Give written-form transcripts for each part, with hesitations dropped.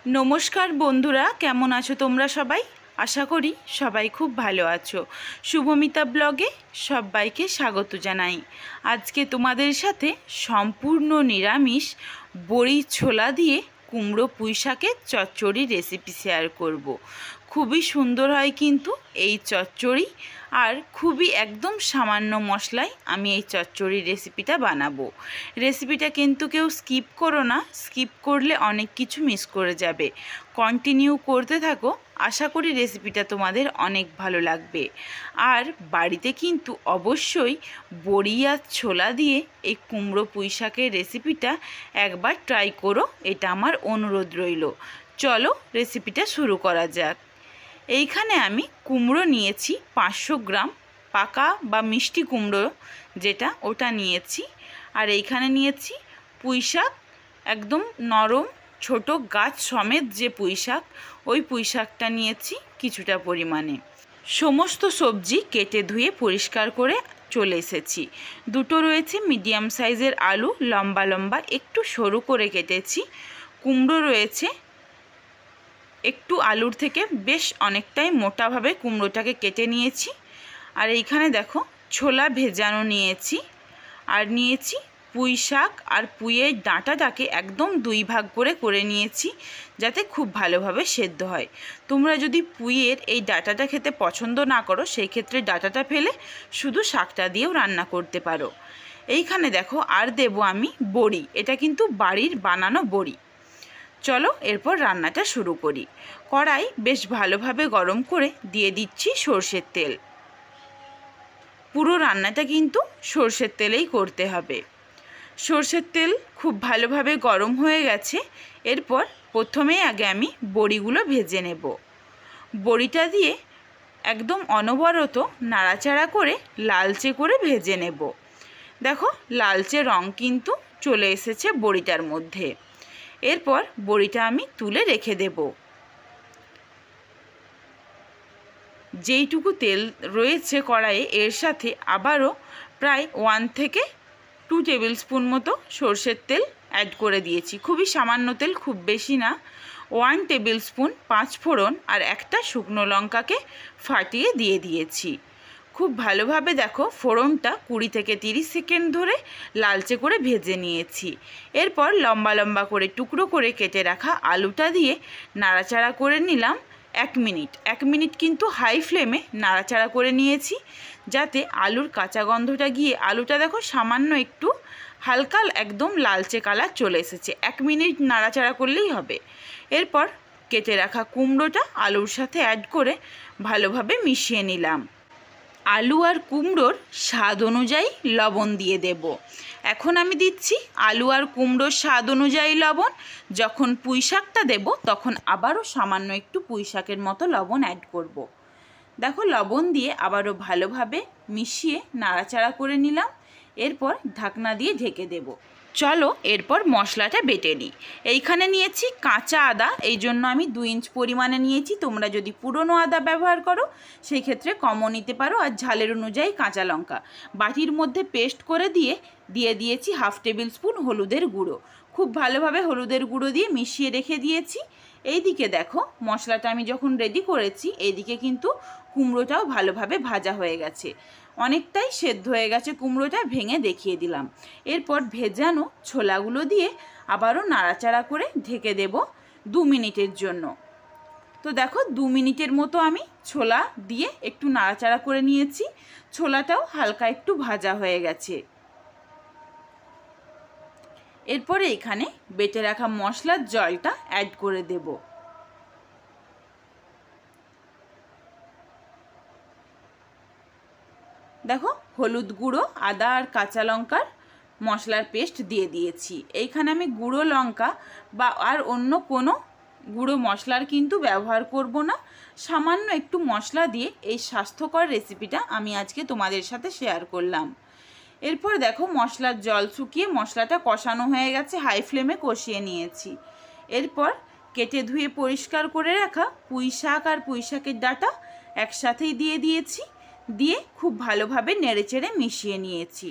नमस्कार बंधुरा केमन आछो तोमरा सबाई आशा करी सबाई खूब भालो आछो। शुभमिता ब्लगे सबाइके स्वागत जानाई। आज के तोमादेर साथे सम्पूर्ण निरामिष बड़ी छोला दिए कुमड़ो पुঁই শাকের चच्चड़ी रेसिपि शेयर करब। खूबই सुंदर है किन्तु এই চচ্চড়ি আর খুবই একদম সামান্য মশলায় আমি এই চচ্চড়ি রেসিপিটা বানাবো। রেসিপিটা কিন্তু কেউ স্কিপ করো না, স্কিপ করলে অনেক কিছু মিস করে যাবে। কন্টিনিউ করতে থাকো, আশা করি রেসিপিটা তোমাদের অনেক ভালো লাগবে। আর বাড়িতে কিন্তু অবশ্যই বড়ি আর ছোলা দিয়ে এই কুমড়ো পুঁই শাকের রেসিপিটা একবার ট্রাই করো, এটা আমার অনুরোধ রইল। চলো রেসিপিটা শুরু করা যাক। এইখানে আমি কুমড়ো নিয়েছি 500 গ্রাম, পাকা বা মিষ্টি কুমড়ো যেটা ওটা নিয়েছি। আর এইখানে নিয়েছি পুঁই শাক, একদম নরম ছোট গাছ সমেত যে পুঁই শাক, ওই পুঁই শাকটা নিয়েছি কিছুটা পরিমাণে। সমস্ত সবজি কেটে ধুয়ে পরিষ্কার করে চলে এসেছি। দুটো রয়েছে মিডিয়াম সাইজের আলু, লম্বা লম্বা একটু সরু করে কেটেছি। কুমড়ো রয়েছে একটু আলুর থেকে বেশ অনেকটাই মোটাভাবে কুমড়োটাকে কেটে নিয়েছি। আর এইখানে দেখো ছোলা ভেজানো নিয়েছি। আর নিয়েছি পুঁই শাক, আর পুঁইয়ের ডাঁটাটাকে একদম 2 ভাগ করে নিয়েছি যাতে খুব ভালোভাবে সেদ্ধ হয়। তোমরা যদি পুঁইয়ের এই ডাঁটাটা খেতে পছন্দ না করো, সেই ক্ষেত্রে ডাঁটাটা ফেলে শুধু শাকটা দিয়েও রান্না করতে পারো। এইখানে দেখো আর দেব আমি বড়ি, এটা কিন্তু বাড়ির বানানো বড়ি। চলো এরপর রান্নাটা শুরু করি। কড়াই বেশ ভালোভাবে গরম করে দিয়ে দিচ্ছি সরষের তেল। পুরো রান্নাটা কিন্তু সরষের তেলেই করতে হবে। সরষের তেল খুব ভালোভাবে গরম হয়ে গেছে। এরপর প্রথমেই আগে আমি বড়িগুলো ভেজে নেব। বড়িটা দিয়ে একদম অনবরত নাড়াচাড়া করে লালচে করে ভেজে নেব। দেখো লালচে রং কিন্তু চলে এসেছে বড়িটার মধ্যে। এরপর বড়িটা আমি তুলে রেখে দেব। যেইটুকু তেল রয়েছে কড়াইয়ে, এর সাথে আবারও প্রায় 1 থেকে 2 টেবিল স্পুন মতো সরষের তেল অ্যাড করে দিয়েছি। খুবই সামান্য তেল, খুব বেশি না। 1 টেবিল স্পুন 5 ফোড়ন আর একটা শুকনো লঙ্কাকে ফাটিয়ে দিয়ে দিয়েছি। খুব ভালোভাবে দেখো ফোড়নটা 20 থেকে 30 সেকেন্ড ধরে লালচে করে ভেজে নিয়েছি। এরপর লম্বা লম্বা করে টুকরো করে কেটে রাখা আলুটা দিয়ে নাড়াচাড়া করে নিলাম 1 মিনিট। 1 মিনিট কিন্তু হাই ফ্লেমে নাড়াচাড়া করে নিয়েছি যাতে আলুর কাঁচা গন্ধটা গিয়ে, আলুটা দেখো সামান্য একটু হালকা একদম লালচে কালার চলে এসেছে। 1 মিনিট নাড়াচাড়া করলেই হবে। এরপর কেটে রাখা কুমড়োটা আলুর সাথে অ্যাড করে ভালোভাবে মিশিয়ে নিলাম। আলু আর কুমড়োর স্বাদ অনুযায়ী লবণ দিয়ে দেব। এখন আমি দিচ্ছি আলু আর কুমড়োর স্বাদ অনুযায়ী লবণ। যখন পুঁই শাকটা দেব তখন আবারও সামান্য একটু পুঁই শাকের মতো লবণ অ্যাড করব। দেখো লবণ দিয়ে আবারও ভালোভাবে মিশিয়ে নাড়াচাড়া করে নিলাম। এরপর ঢাকনা দিয়ে ঢেকে দেব। চলো এরপর মশলাটা বেটে নিই। এইখানে নিয়েছি কাঁচা আদা, এই জন্য আমি 2 ইঞ্চ পরিমাণে নিয়েছি। তোমরা যদি পুরনো আদা ব্যবহার করো সেই ক্ষেত্রে কমও নিতে পারো। আর ঝালের অনুযায়ী কাঁচা লঙ্কা বাটির মধ্যে পেস্ট করে দিয়ে দিয়েছি 1/2 টেবিল স্পুন হলুদের গুঁড়ো। খুব ভালোভাবে হলুদের গুঁড়ো দিয়ে মিশিয়ে রেখে দিয়েছি। এইদিকে দেখো মশলাটা আমি যখন রেডি করেছি, এইদিকে কিন্তু কুমড়োটাও ভালোভাবে ভাজা হয়ে গেছে, অনেকটাই সেদ্ধ হয়ে গেছে কুমড়োটা, ভেঙে দেখিয়ে দিলাম। এরপর ভেজানো ছোলাগুলো দিয়ে আবারও নাড়াচাড়া করে ঢেকে দেব 2 মিনিটের জন্য। তো দেখো 2 মিনিটের মতো আমি ছোলা দিয়ে একটু নাড়াচাড়া করে নিয়েছি। ছোলাটাও হালকা একটু ভাজা হয়ে গেছে। এরপরে এখানে বেটে রাখা মশলার জলটা অ্যাড করে দেব। দেখো হলুদ গুঁড়ো, আদা আর কাঁচা লঙ্কার মশলার পেস্ট দিয়ে দিয়েছি। এইখানে আমি গুঁড়ো লঙ্কা বা আর অন্য কোনো গুঁড়ো মশলার কিন্তু ব্যবহার করব না। সামান্য একটু মশলা দিয়ে এই স্বাস্থ্যকর রেসিপিটা আমি আজকে তোমাদের সাথে শেয়ার করলাম। এরপর দেখো মশলার জল শুকিয়ে মশলাটা কষানো হয়ে গেছে, হাই ফ্লেমে কষিয়ে নিয়েছি। এরপর কেটে ধুয়ে পরিষ্কার করে রাখা পুঁই শাক আর পুঁই শাকের ডাঁটা একসাথেই দিয়ে দিয়েছি। দিয়ে খুব ভালোভাবে নেড়েচেড়ে মিশিয়ে নিয়েছি।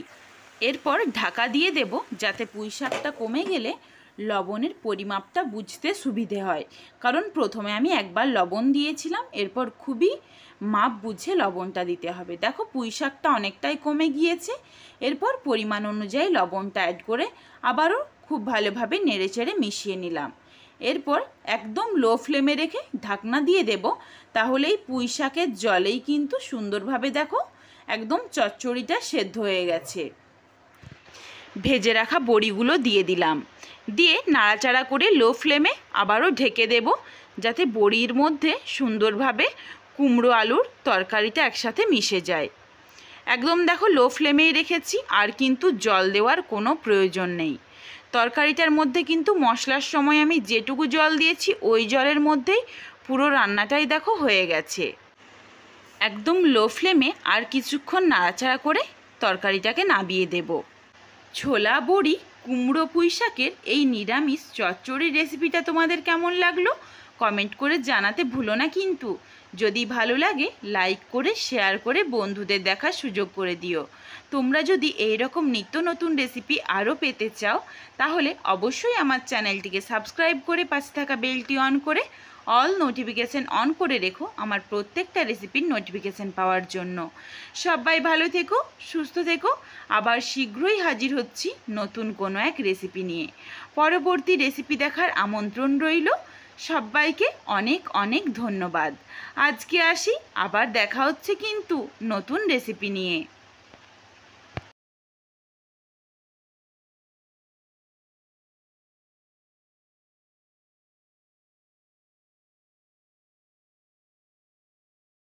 এরপর ঢাকা দিয়ে দেব যাতে পুঁই শাকটা কমে গেলে লবণের পরিমাপটা বুঝতে সুবিধে হয়, কারণ প্রথমে আমি একবার লবণ দিয়েছিলাম, এরপর খুবই মাপ বুঝে লবণটা দিতে হবে। দেখো পুঁই শাকটা অনেকটাই কমে গিয়েছে। এরপর পরিমাণ অনুযায়ী লবণটা অ্যাড করে আবারও খুব ভালোভাবে নেড়েচেড়ে মিশিয়ে নিলাম। এরপর একদম লো ফ্লেমে রেখে ঢাকনা দিয়ে দেব, তাহলেই পুঁই শাকের জলেই কিন্তু সুন্দরভাবে দেখো একদম চচ্চড়িটা সেদ্ধ হয়ে গেছে। ভেজে রাখা বড়িগুলো দিয়ে দিলাম, দিয়ে নাড়াচাড়া করে লো ফ্লেমে আবারও ঢেকে দেব, যাতে বড়ির মধ্যে সুন্দরভাবে কুমড়ো আলুর তরকারিটা একসাথে মিশে যায়। একদম দেখো লো ফ্লেমেই রেখেছি, আর কিন্তু জল দেওয়ার কোনো প্রয়োজন নেই। তরকারিটার মধ্যে কিন্তু মশলার সময় আমি যেটুকু জল দিয়েছি ওই জলের মধ্যেই পুরো রান্নাটাই দেখো হয়ে গেছে। একদম লো ফ্লেমে আর কিছুক্ষণ নাড়াচাড়া করে তরকারিটাকে নামিয়ে দেব। ছোলা বড়ি কুমড়ো পুঁই শাকের এই নিরামিষ চচ্চড়ির রেসিপিটা তোমাদের কেমন লাগলো কমেন্ট করে জানাতে ভুলো না কিন্তু। যদি ভালো লাগে লাইক করে শেয়ার করে বন্ধুদের দেখার সুযোগ করে দিও। তোমরা যদি এই রকম নিত্য নতুন রেসিপি আরও পেতে চাও তাহলে অবশ্যই আমার চ্যানেলটিকে সাবস্ক্রাইব করে পাশে থাকা বেলটি অন করে অল নোটিফিকেশান অন করে রেখো আমার প্রত্যেকটা রেসিপির নোটিফিকেশান পাওয়ার জন্য। সবাই ভালো থেকো, সুস্থ থেকো। আবার শীঘ্রই হাজির হচ্ছি নতুন কোনো এক রেসিপি নিয়ে। পরবর্তী রেসিপি দেখার আমন্ত্রণ রইল। সবাইকে অনেক অনেক ধন্যবাদ। আজকে আসি, আবার দেখা হচ্ছে কিন্তু নতুন রেসিপি নিয়ে।